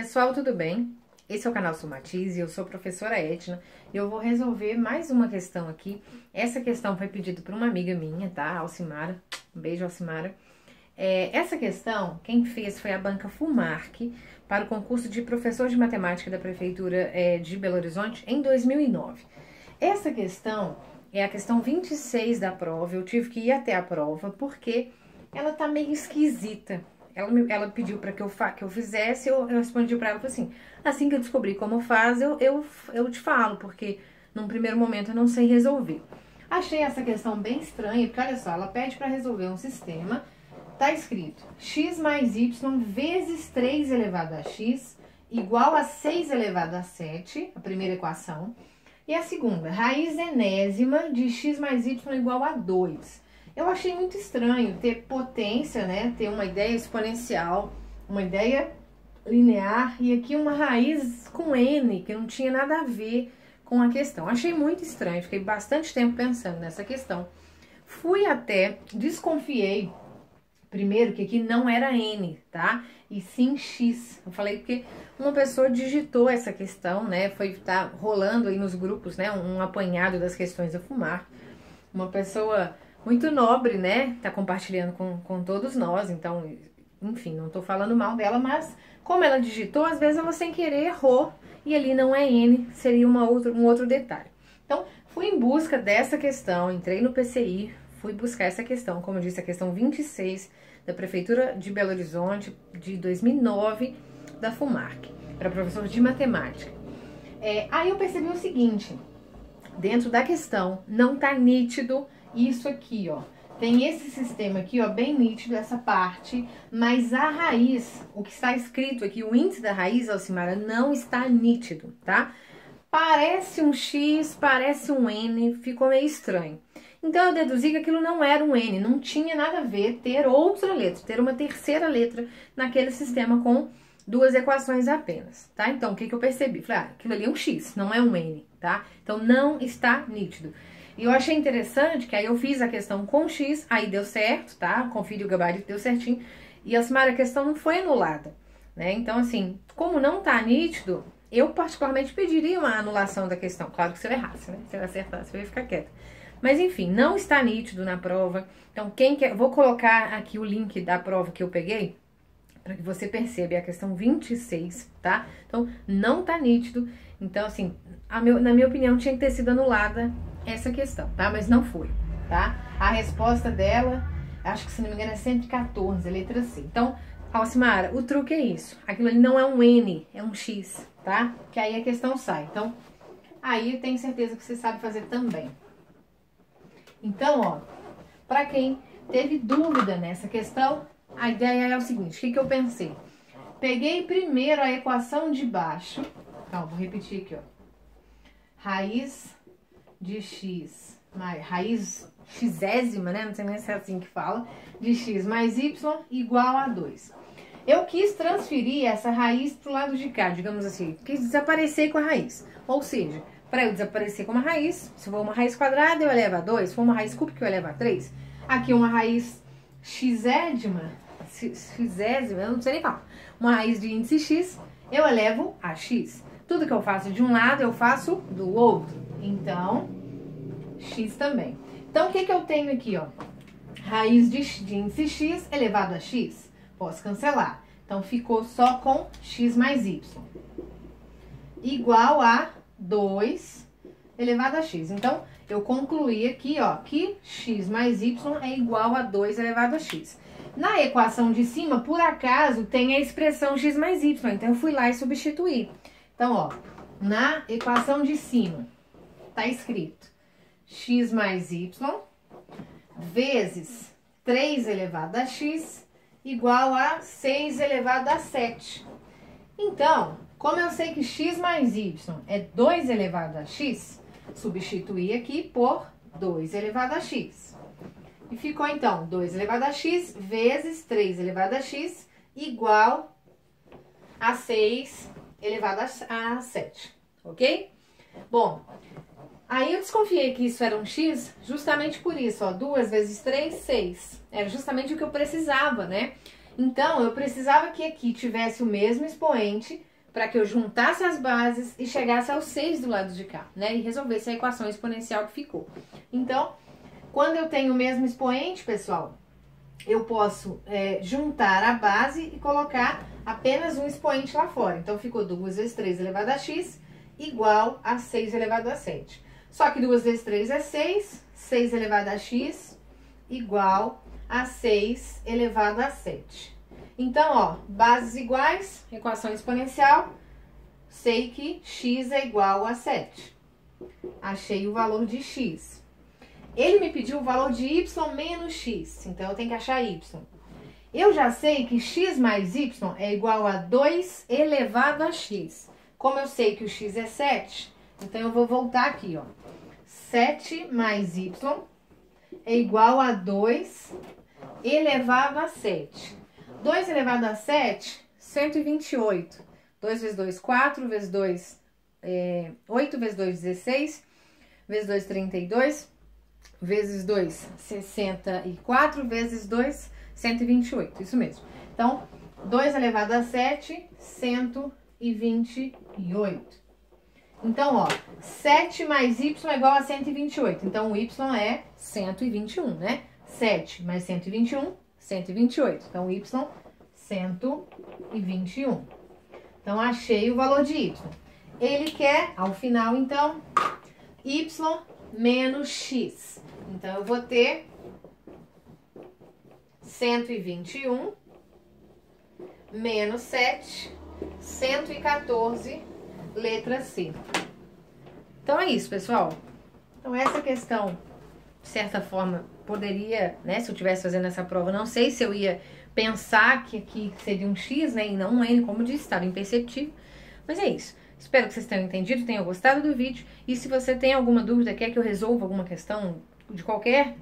Pessoal, tudo bem? Esse é o canal Sumatize, eu sou a professora Edna e eu vou resolver mais uma questão aqui. Essa questão foi pedida por uma amiga minha, tá? Alcimara. Um beijo, Alcimara. Essa questão, quem fez foi a banca FUMARC para o concurso de professor de matemática da Prefeitura de Belo Horizonte em 2009. Essa questão é a questão 26 da prova. Eu tive que ir até a prova porque ela tá meio esquisita. Ela pediu para que eu fizesse, eu respondi para ela, falei assim que eu descobrir como faz, eu te falo, porque num primeiro momento eu não sei resolver. Achei essa questão bem estranha, porque olha só, ela pede para resolver um sistema, tá escrito x mais y vezes 3 elevado a x igual a 6 elevado a 7, a primeira equação, e a segunda, raiz enésima de x mais y igual a 2. Eu achei muito estranho ter potência, né? Ter uma ideia exponencial, uma ideia linear e aqui uma raiz com n, que não tinha nada a ver com a questão. Achei muito estranho, fiquei bastante tempo pensando nessa questão. Desconfiei primeiro que aqui não era n, tá? E sim x. Eu falei porque uma pessoa digitou essa questão, né? Tá rolando aí nos grupos, né? Um apanhado das questões da FUMARC. Uma pessoa muito nobre, né? Tá compartilhando com todos nós, então, enfim, não tô falando mal dela, mas como ela digitou, às vezes ela sem querer errou e ali não é N, seria um outro detalhe. Então, fui em busca dessa questão, entrei no PCI, fui buscar essa questão, como eu disse, a questão 26 da Prefeitura de Belo Horizonte, de 2009, da FUMARC, para professor de matemática. Aí eu percebi o seguinte, dentro da questão, não tá nítido isso aqui, ó. Tem esse sistema aqui, ó, bem nítido, essa parte, mas a raiz, o que está escrito aqui, o índice da raiz, Alcimara, não está nítido, tá? Parece um X, parece um N, ficou meio estranho. Então eu deduzi que aquilo não era um N, não tinha nada a ver ter outra letra, ter uma terceira letra naquele sistema com duas equações apenas, tá? Então, o que eu percebi? Falei, aquilo ali é um X, não é um N, tá? Então, não está nítido. E eu achei interessante que aí eu fiz a questão com X, aí deu certo, tá? Conferi o gabarito, deu certinho. E, Alcimara, a questão não foi anulada, né? Então, assim, como não tá nítido, eu particularmente pediria uma anulação da questão. Claro que se eu errasse, né? Se eu acertasse, eu ia ficar quieta. Mas, enfim, não está nítido na prova. Então, quem quer... Vou colocar aqui o link da prova que eu peguei, para que você perceba, é a questão 26, tá? Então, não tá nítido. Então, assim, na minha opinião, tinha que ter sido anulada essa questão, tá? Mas não foi, tá? A resposta dela, acho que se não me engano é 114, a letra C. Então, Alcimara, o truque é isso. Aquilo ali não é um N, é um X, tá? Que aí a questão sai. Então, aí eu tenho certeza que você sabe fazer também. Então, ó, pra quem teve dúvida nessa questão, a ideia é o seguinte, o que eu pensei? Peguei primeiro a equação de baixo, então, vou repetir aqui, ó. Raiz de x, raiz xésima, né? Não sei nem se é assim que fala, de x mais y igual a 2. Eu quis transferir essa raiz pro lado de cá, digamos assim, quis desaparecer com a raiz. Ou seja, para eu desaparecer com uma raiz, se for uma raiz quadrada, eu elevo a 2, se for uma raiz cúbica, eu elevo a 3. Aqui uma raiz xésima, eu não sei nem falar, uma raiz de índice x, eu elevo a x. Tudo que eu faço de um lado, eu faço do outro. Então, x também. Então, o que eu tenho aqui, ó? Raiz de índice x elevado a x. Posso cancelar. Então, ficou só com x mais y. Igual a 2 elevado a x. Então, eu concluí aqui, ó, que x mais y é igual a 2 elevado a x. Na equação de cima, por acaso, tem a expressão x mais y. Então, eu fui lá e substituí. Então, ó, na equação de cima, tá escrito x mais y vezes 3 elevado a x igual a 6 elevado a 7. Então, como eu sei que x mais y é 2 elevado a x, substituí aqui por 2 elevado a x. E ficou, então, 2 elevado a x vezes 3 elevado a x igual a 6 elevado a 7, ok? Bom, aí eu desconfiei que isso era um x justamente por isso, ó, 2 vezes 3, 6. Era justamente o que eu precisava, né? Então, eu precisava que aqui tivesse o mesmo expoente para que eu juntasse as bases e chegasse aos 6 do lado de cá, né? E resolvesse a equação exponencial que ficou. Então, quando eu tenho o mesmo expoente, pessoal, eu posso juntar a base e colocar apenas um expoente lá fora. Então, ficou 2 vezes 3 elevado a x igual a 6 elevado a 7. Só que 2 vezes 3 é 6, 6 elevado a x igual a 6 elevado a 7. Então, ó, bases iguais, equação exponencial, sei que x é igual a 7. Achei o valor de x. Ele me pediu o valor de y menos x, então eu tenho que achar y. Eu já sei que x mais y é igual a 2 elevado a x. Como eu sei que o x é 7, então eu vou voltar aqui, ó. 7 mais y é igual a 2 elevado a 7. 2 elevado a 7, 128. 2 vezes 2, 4, vezes 2, 8, vezes 2, 16, vezes 2, 32, vezes 2, 64, vezes 2, 128. Isso mesmo. Então, 2 elevado a 7, 128. Então, ó, 7 mais y é igual a 128. Então, o y é 121, né? 7 mais 121, 128. Então, y, 121. Então, achei o valor de y. Ele quer, ao final, então, y menos x. Então, eu vou ter 121 menos 7, 114, letra C. Então, é isso, pessoal. Então, essa questão, de certa forma, poderia, né, se eu estivesse fazendo essa prova, não sei se eu ia pensar que aqui seria um x, né, e não um n, como eu disse, estava imperceptível. Mas é isso. Espero que vocês tenham entendido, tenham gostado do vídeo. E se você tem alguma dúvida, quer que eu resolva alguma questão de qualquer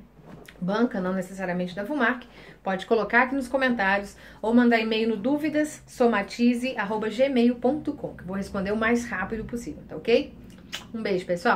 banca, não necessariamente da VUMARK, pode colocar aqui nos comentários ou mandar e-mail no duvidassomatize@gmail.com, que eu vou responder o mais rápido possível, tá ok? Um beijo, pessoal!